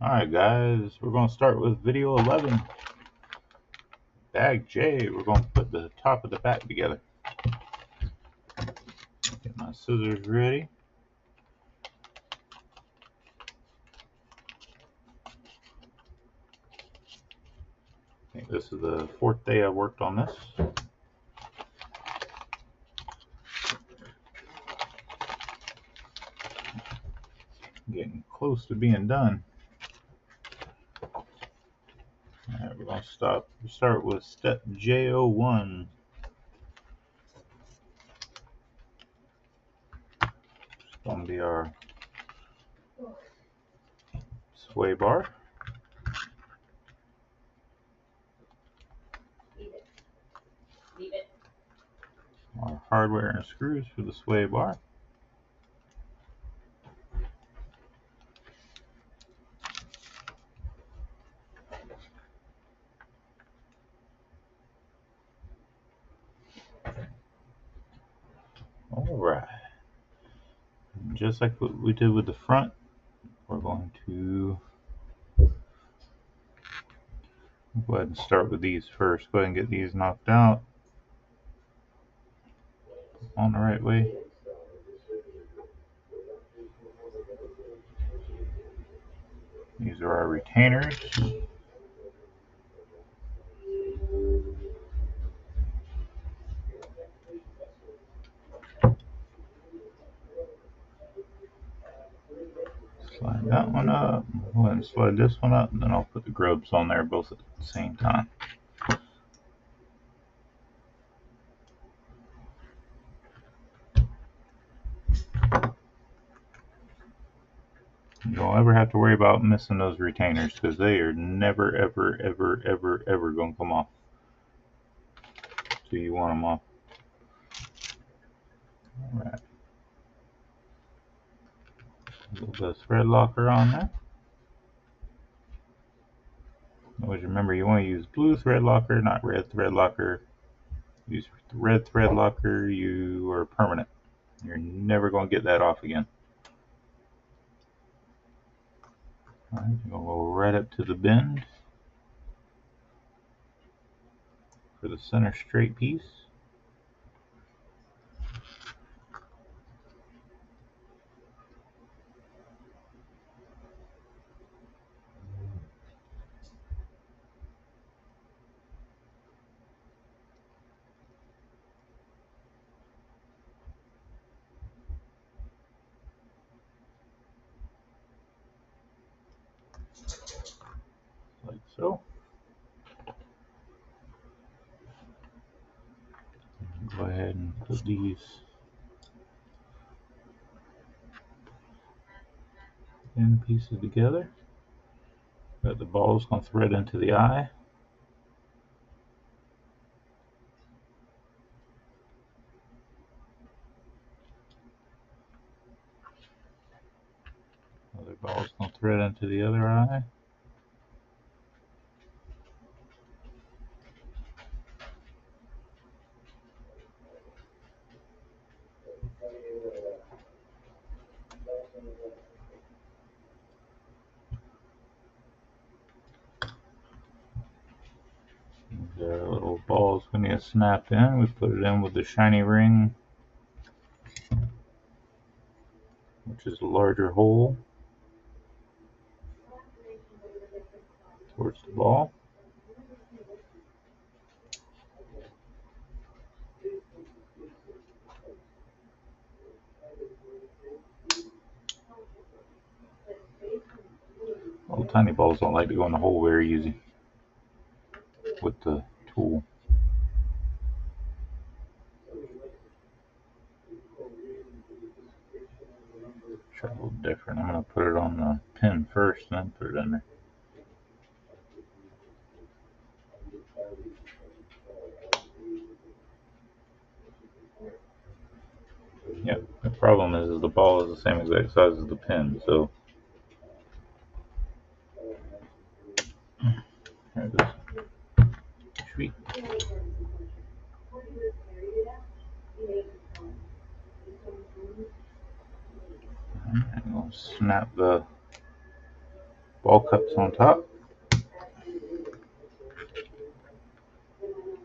Alright guys, we're going to start with video 11. Bag J, we're going to put the top of the back together. Get my scissors ready. I think this is the fourth day I worked on this. Getting close to being done. Alright, we're going to start with step J01. It's going to be our sway bar. Our hardware and screws for the sway bar. Alright. Just like what we did with the front, we're going to go ahead and start with these first. Go ahead and get these knocked out on the right way. These are our retainers. Slide that one up. Go ahead and slide this one up, and then I'll put the grubs on there both at the same time. You don't ever have to worry about missing those retainers because they are never, ever, ever, ever, ever going to come off till you want them off. Alright. A little bit of thread locker on there. Always remember you want to use blue thread locker, not red thread locker. Use red thread locker, you are permanent. You're never going to get that off again. Alright, you're going to go right up to the bend for the center straight piece. Like so. Go ahead and put these end pieces together. Got the balls going to thread into the eye. Other balls going to thread into the other eye. The little balls we need to snap in. We put it in with the shiny ring, which is a larger hole towards the ball. Little tiny balls don't like to go in the hole very easy with the tool. Try a little different. I'm going to put it on the pin first and then put it in there. Yep, the problem is the ball is the same exact size as the pin, so there it is. Sweet. I'm going to snap the ball cups on top.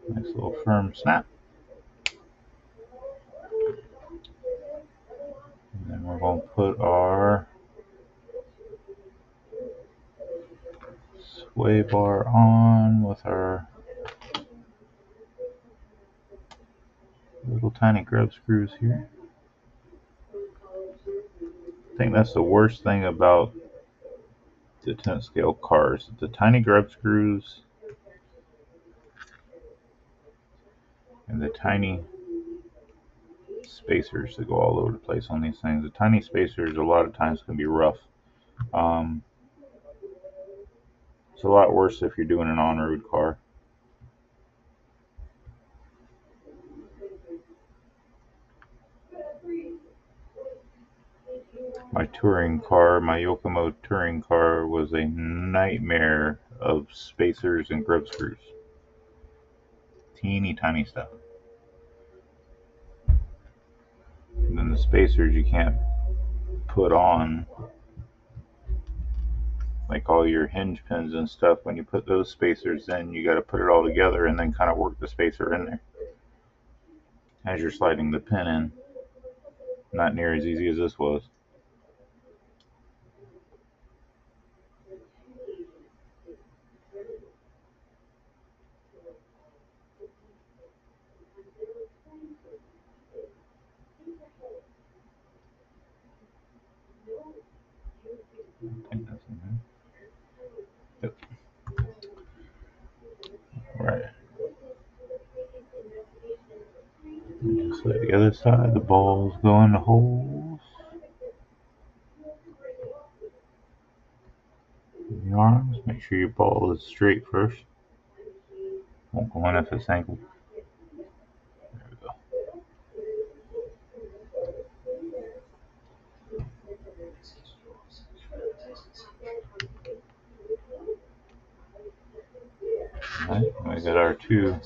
Nice little firm snap. And then we're going to put our sway bar on with our little tiny grub screws here. I think that's the worst thing about the 10th scale cars. The tiny grub screws and the tiny spacers that go all over the place on these things. The tiny spacers a lot of times can be rough. It's a lot worse if you're doing an on-road car. My touring car, my Yokomo touring car, was a nightmare of spacers and grub screws. Teeny tiny stuff. And then the spacers you can't put on, like all your hinge pins and stuff. When you put those spacers in, you got to put it all together and then kind of work the spacer in there as you're sliding the pin in. Not near as easy as this was. I think that's in there. Yep. Right. Just like the other side, the balls go in the holes. The arms, make sure your ball is straight first. Won't go in if it's angled. There we go. Alright, we got our two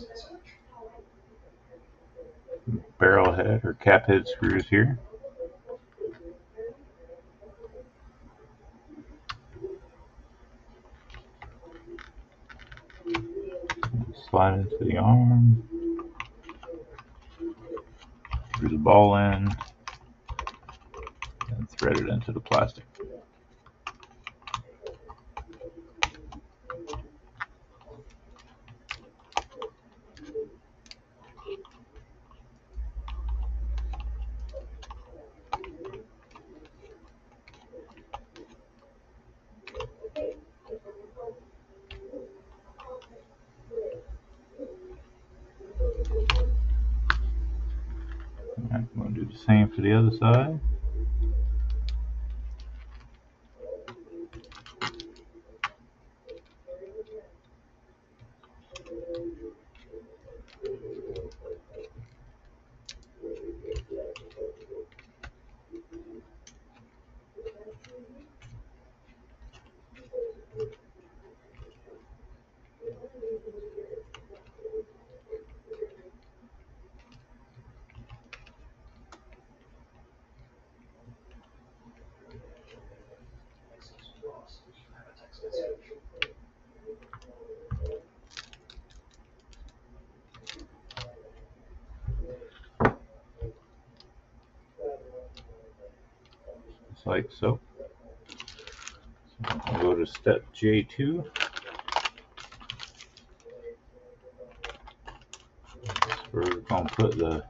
barrel head or cap head screws here. Slide into the arm. Screw the ball in and thread it into the plastic. Alright, I'm going to do the same for the other side. Just like so. I'll go to step J2. We're going to put the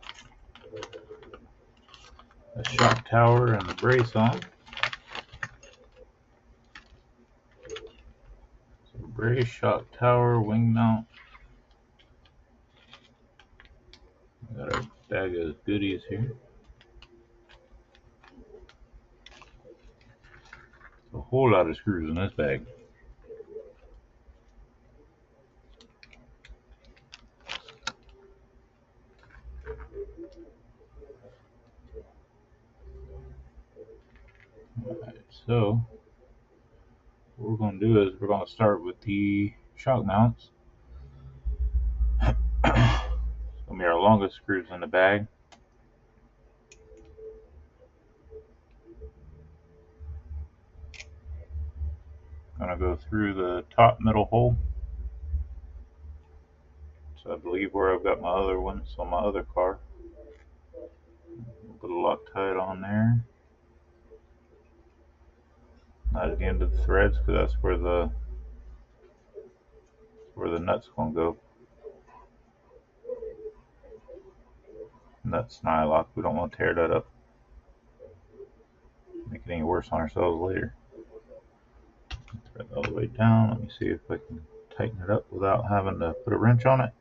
shock tower and the brace on. So brace, shock tower, wing mount. We got our bag of goodies here. A whole lot of screws in this bag. Alright, so what we're going to do is we're going to start with the shock mounts. It's going to be our longest screws in the bag. I'm going to go through the top middle hole. So I believe where I've got my other ones on my other car. Put a Loctite on there. Not at the end of the threads, because that's where the nut's gonna go. Nut's nylock. We don't want to tear that up. Make it any worse on ourselves later. Thread all the way down. Let me see if I can tighten it up without having to put a wrench on it.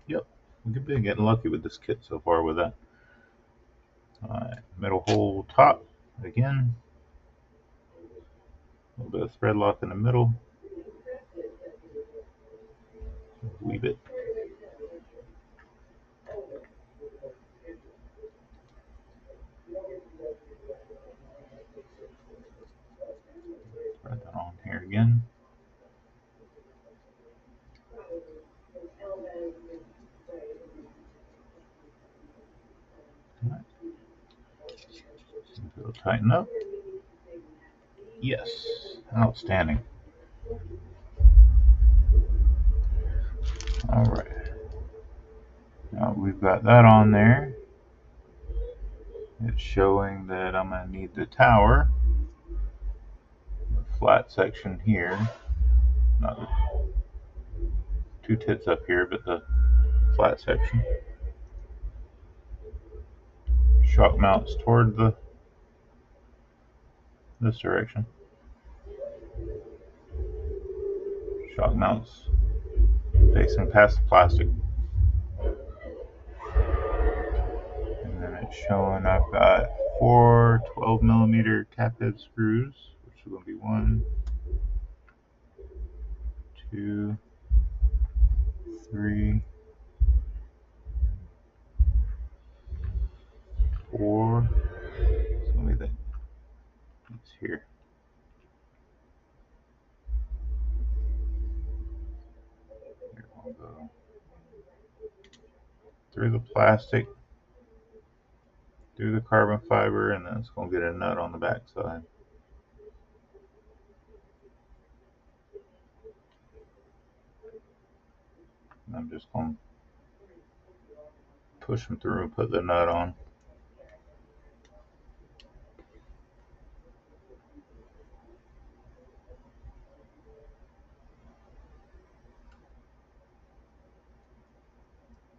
Yep, we've been getting lucky with this kit so far with that. Alright, middle hole top again. A little bit of thread lock in the middle. Weave it. Thread that on here again. Alright. It'll tighten up. Yes, outstanding. Alright. Now we've got that on there. It's showing that I'm going to need the tower, the flat section here, not the two tits up here, but the flat section. Shock mounts toward this direction. Shock mounts facing past the plastic. And then it's showing I've got 4 12mm cap head screws, which are going to be 1, 2, 3, 4. It's going to be it's here. Here we'll go through the plastic, through the carbon fiber, and then it's going to get a nut on the back side. And I'm just going to push them through and put the nut on.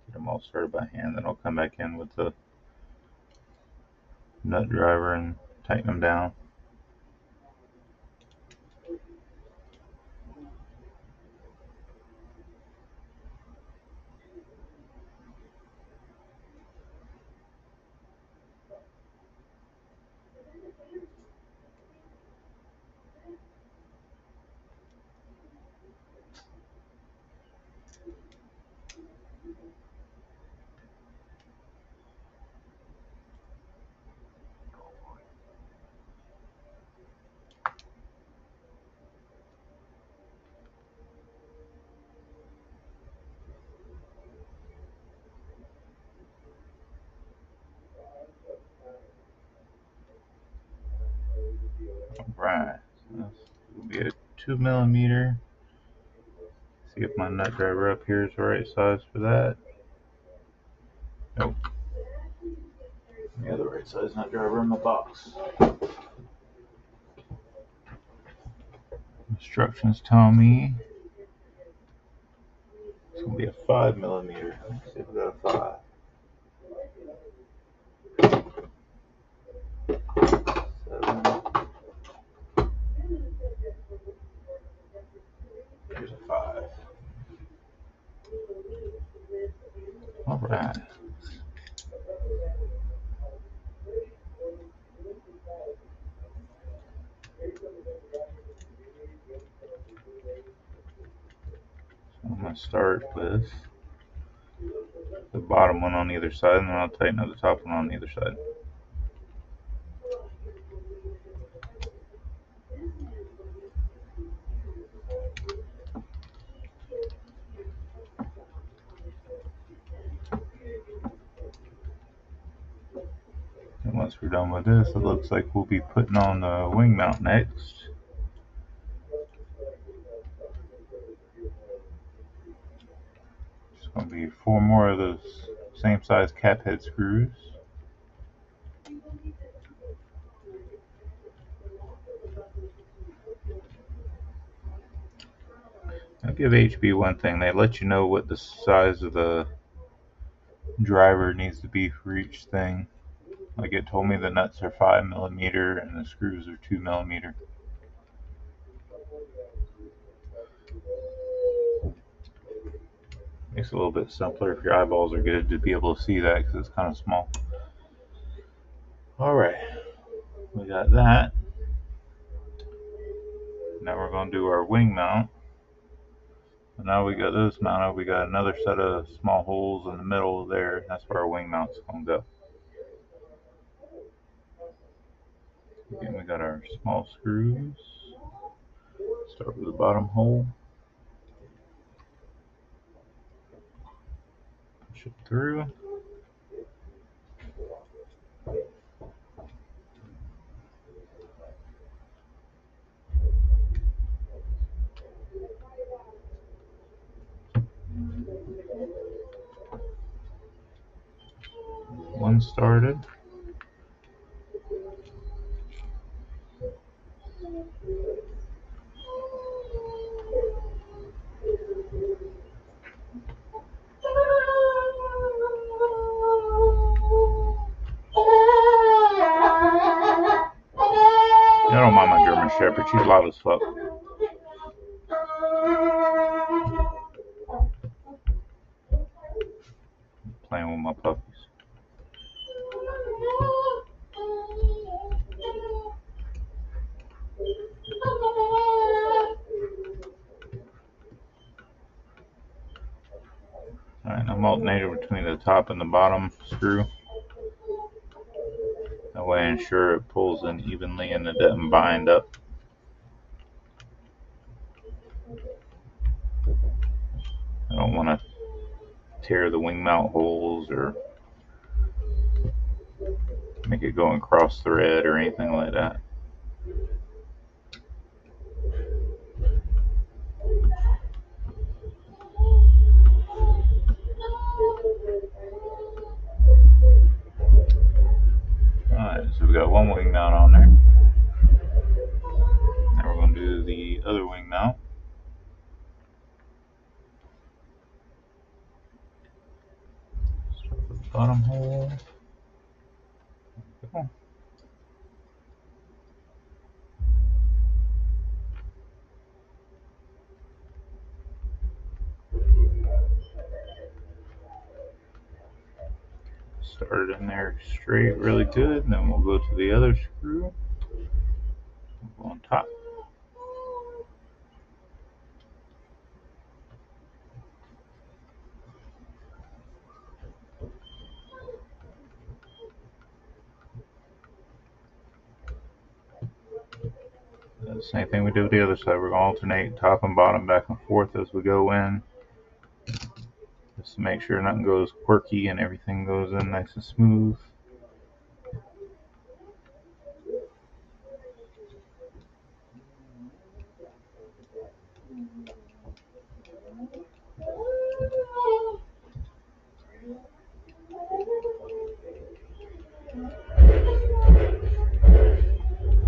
Get them all started by hand, then I'll come back in with the nut driver and tighten them down. Alright, so this will be a 2mm. See if my nut driver up here is the right size for that. Nope. Yeah, the right size nut driver in the box. Instructions tell me it's going to be a 5mm. Let's see if we got a 5. 7. Here's a 5. Alright. So I'm going to start with the bottom one on either side, and then I'll tighten up the top one on either side. And once we're done with this, it looks like we'll be putting on the wing mount next. be 4 more of those same size cap head screws. I'll give HB one thing. They let you know what the size of the driver needs to be for each thing. Like it told me the nuts are 5mm and the screws are 2mm. Makes it a little bit simpler if your eyeballs are good to be able to see that because it's kind of small. Alright, we got that. Now we're going to do our wing mount. And now we got this mounted. We got another set of small holes in the middle there. That's where our wing mount's going to go. Again, we got our small screws. Start with the bottom hole. Push it through. One started. I don't mind my German Shepherd. She's loud as fuck. Playing with my puppies. Alright, I'm alternating between the top and the bottom screw. That way I ensure it pulls in evenly and it doesn't bind up. I don't want to tear the wing mount holes or make it go and cross thread or anything like that. Alright, so we got one wing mount on there. Now we're going to do the other wing mount. Start with the bottom hole. Cool. Start it in there straight, really good, and then we'll go to the other screw. We'll go on top. The same thing we do with the other side. We're going to alternate top and bottom back and forth as we go in. Just to make sure nothing goes quirky and everything goes in nice and smooth.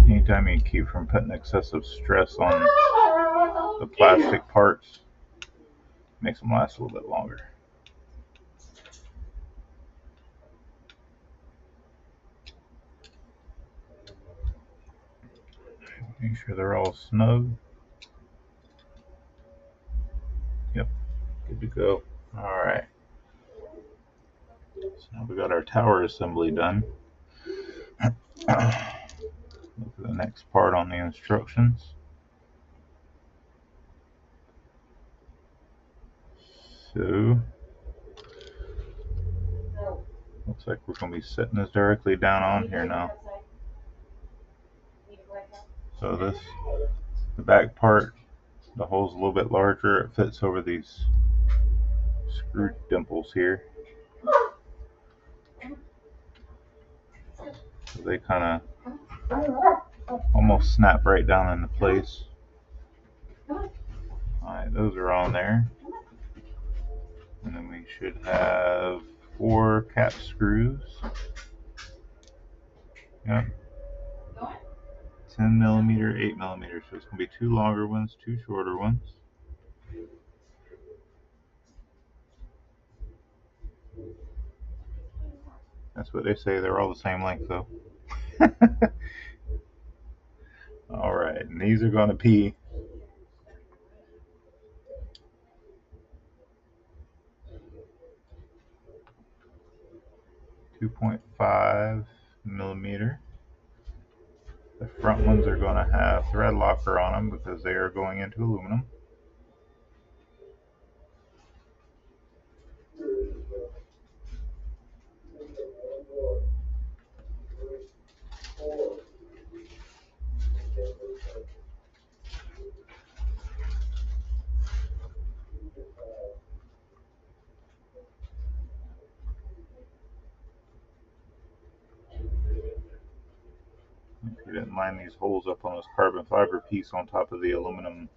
Anytime you keep from putting excessive stress on the plastic parts, makes them last a little bit longer. Make sure they're all snug. Yep, good to go. Alright. So now we got our tower assembly done. Look at the next part on the instructions. So, looks like we're going to be setting this directly down on here now. So this, the back part, the hole's a little bit larger. It fits over these screw dimples here. So they kind of almost snap right down into place. Alright, those are on there. And then we should have 4 cap screws. Yep. 10 millimeter, 8 millimeter. So it's going to be 2 longer ones, 2 shorter ones. That's what they say. They're all the same length though. Alright, and these are going to be 2.5 millimeter. The front ones are going to have thread locker on them because they are going into aluminum. If you didn't line these holes up on this carbon fiber piece on top of the aluminum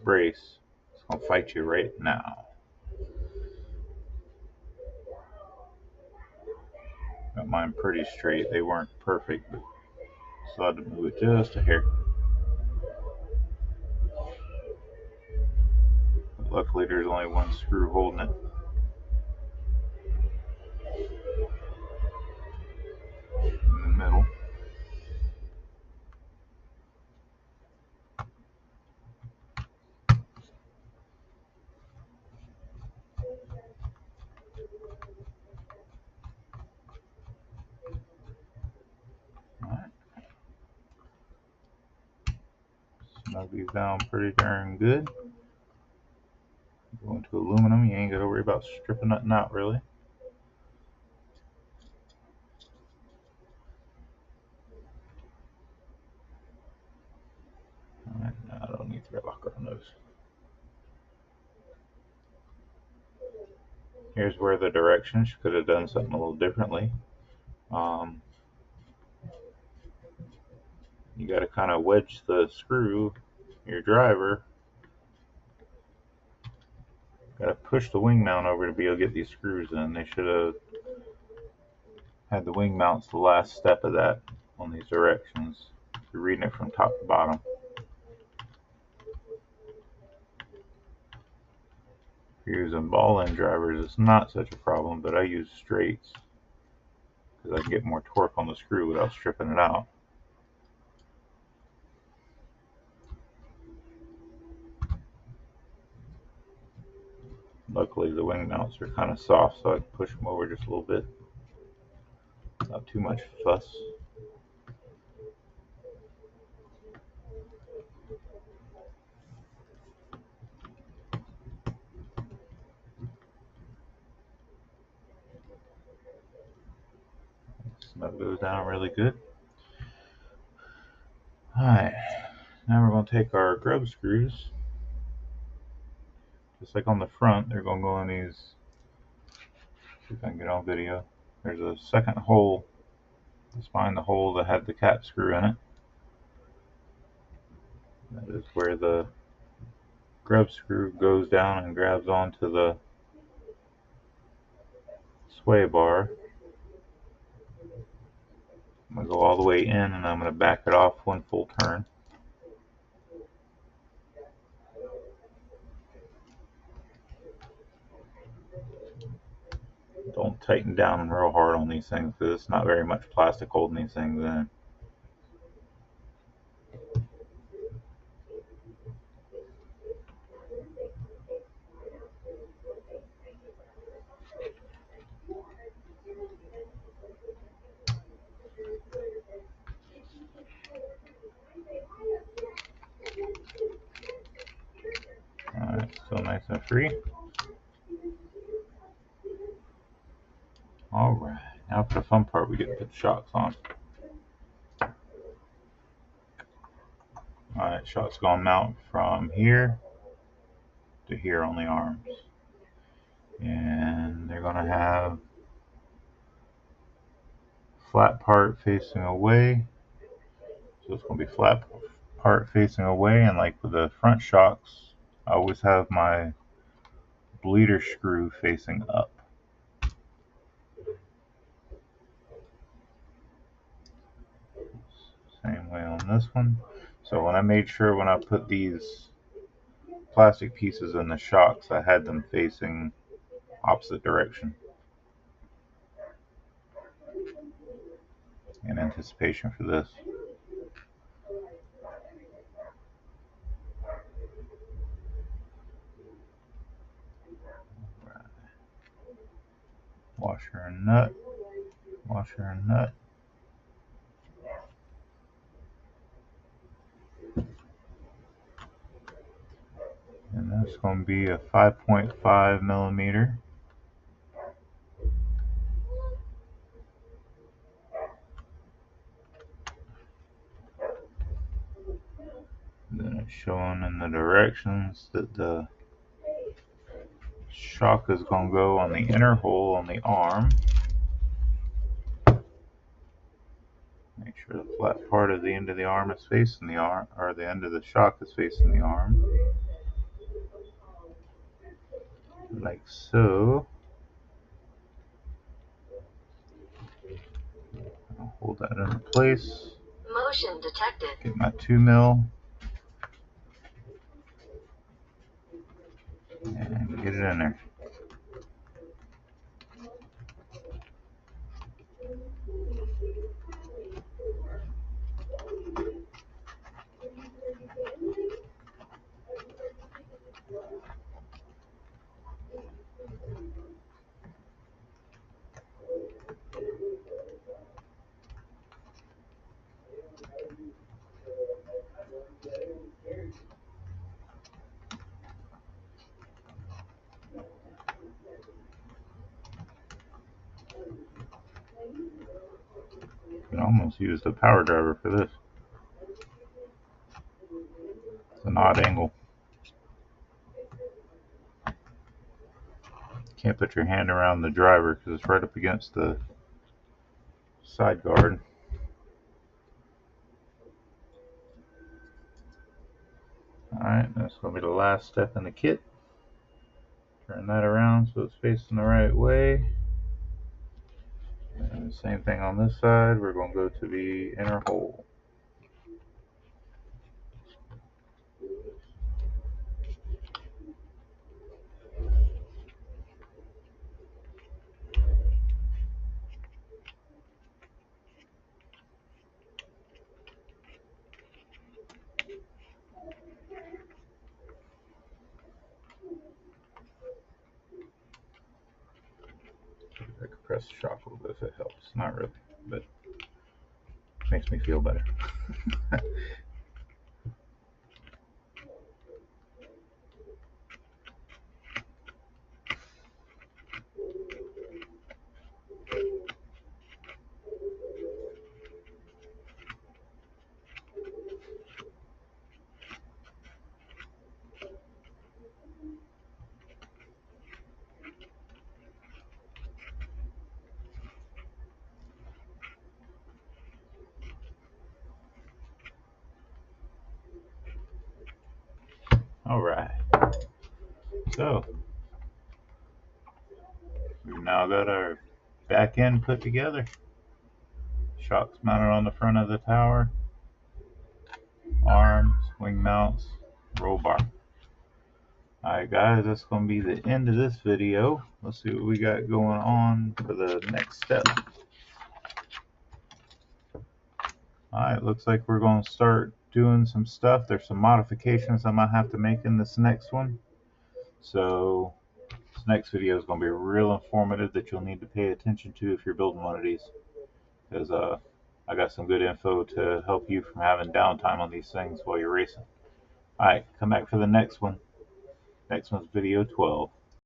brace, it's going to fight you right now. Got mine pretty straight. They weren't perfect, but still had to move it just a hair. But luckily there's only one screw holding it. In the middle. Alright. Snug these down pretty darn good. Go into aluminum, you ain't got to worry about stripping nothing out really. Alright, no, I don't need thread locker on those. Here's where the directions could have done something a little differently. You got to kind of wedge the screw, your driver. Got to push the wing mount over to be able to get these screws in. They should have had the wing mounts the last step of that on these directions. You're reading it from top to bottom. If you're using ball-end drivers, it's not such a problem, but I use straights because I can get more torque on the screw without stripping it out. Luckily the wing mounts are kind of soft, so I can push them over just a little bit. Not too much fuss. Snug those down really good. Alright, now we're going to take our grub screws. Just like on the front, they're going to go in these. See if I can get on video. There's a second hole just behind the hole that had the cap screw in it. That is where the grub screw goes down and grabs onto the sway bar. I'm going to go all the way in and I'm going to back it off one full turn. Don't tighten down real hard on these things because it's not very much plastic holding these things in. Alright, still nice and free. Alright, now for the fun part, we get to put the shocks on. Alright, shocks going to mount from here to here on the arms. And they're going to have flat part facing away. So it's going to be flat part facing away, and like with the front shocks, I always have my bleeder screw facing up. Same way on this one. So when I made sure when I put these plastic pieces in the shocks, I had them facing opposite direction in anticipation for this. Washer and nut, washer and nut. And that's going to be a 5.5 millimeter. Then it's showing in the directions that the shock is going to go on the inner hole on the arm. Make sure the flat part of the end of the arm is facing the arm, or the end of the shock is facing the arm. Like so. I'll hold that in place. Motion detected. Get my 2 mil. And get it in there. You can almost use the power driver for this. It's an odd angle. Can't put your hand around the driver because it's right up against the side guard. Alright, that's going to be the last step in the kit. Turn that around so it's facing the right way. And the same thing on this side, we're going to go to the inner hole. I could press the shock a little bit if it helps. Not really, but makes me feel better. Alright, so we've now got our back end put together. Shocks mounted on the front of the tower, arms, wing mounts, roll bar. Alright guys, that's going to be the end of this video. Let's see what we got going on for the next step. Alright, looks like we're going to start doing some stuff. There's some modifications I might have to make in this next one. So this next video is going to be real informative that you'll need to pay attention to if you're building one of these. Because I got some good info to help you from having downtime on these things while you're racing. Alright, come back for the next one. Next one's video 12.